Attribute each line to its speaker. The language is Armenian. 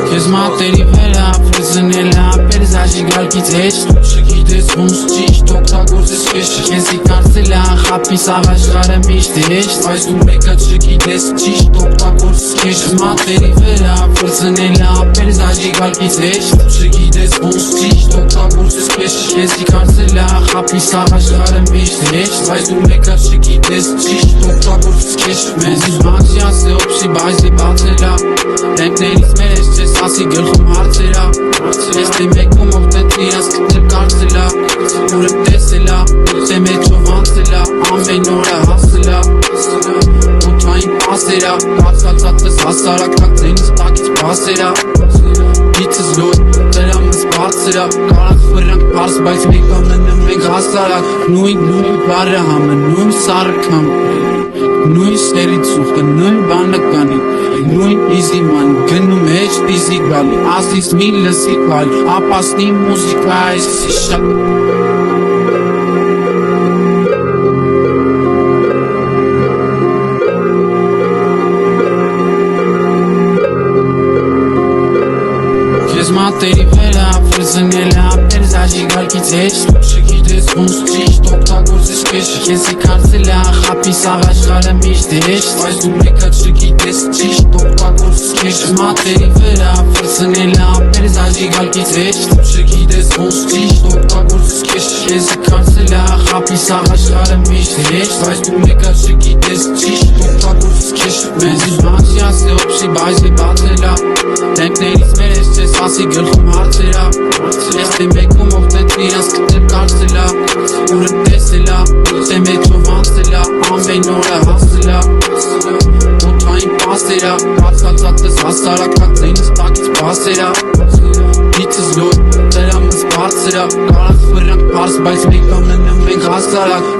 Speaker 1: Քեզ մատերի վրա վրձնել ապերզաժի գալքից հեշտ Չգիտես ոնց ճիշտ օգտագործես քեզ Քեզի կարծել խապիս աղաշխարը միշտ հեշտ Բայց դու մեկը չգիտես ճիշտ օգտագործես քեզ Մատերի վրա վրձնել ապերզաժի գալքից հեշտ Չգիտես ոնց ճիշտ օգտագործես քեզ Քեզի կարծել խապիս աղաշխարը միշտ հեշտ Բայց դու մեկը չգիտես ճիշտ օգտագործես քեզ Մեզի բացի ասե օպսի բայզի բացելա Տենքներից մեր ես չես ասի գլխում հարցերա Ես թե մեկում ովտետ իրաս կտել կարծելա Ուրը տեսելա, թե մեջով անցելա Ամեն օրը հասելա Ոթային պասերա Կացացածս հասարակնակ ձենից տակից պասերա Իցս լոյ, տրամս բարձերա Կարած վրանք պարս, բայց մեկ ամենում ենք հասարակ Նույն բարը համը, նույն սարըք համը Նույն սերից սուխտը, նույն բանը կանի Նույն իզի ման, գնում հեչ իզի գալի Ասիս մի լսի կալի, ապասնի մուզիկա այսի շատ Քեզ մատերի վրա վրձնել ապերզաժի գալքից հեշտ Չգիտես ոնց ճիշտ օգտագործես քեզ Քեզի կարծել խապիս աղաշխարը միշտ հեշտ Բայց դու մեկը չգիտես ճիշտ օգտագործես քեզ Մատերի վրա վրձնել ապերզաժի գալքից հեշտ Չգիտես ոնց ճիշտ օգտագործես քեզ Քեզի կարծել խապիս աղաշխարը միշտ հեշտ Բայց դու մեկը չգիտես ճիշտ օգտագործես քեզ Մեզի բացի ասե օպսի բայզի բացելա Տենքներից մեր ես չես ասի գլխում հարցերա Ես թե մեկում ովտետ իրաս կտել կարծելա Ուրը տեսելա, թե մեջով անցելա Ամեն օրը հասելա Ոթային պասերա Կացացածս հասարակնակ ձենից տակից պասերա Իցս լոյ, տրամս բարձերա Կարած վրանք պարս, բայց մեկ ամենում ենք հասարակ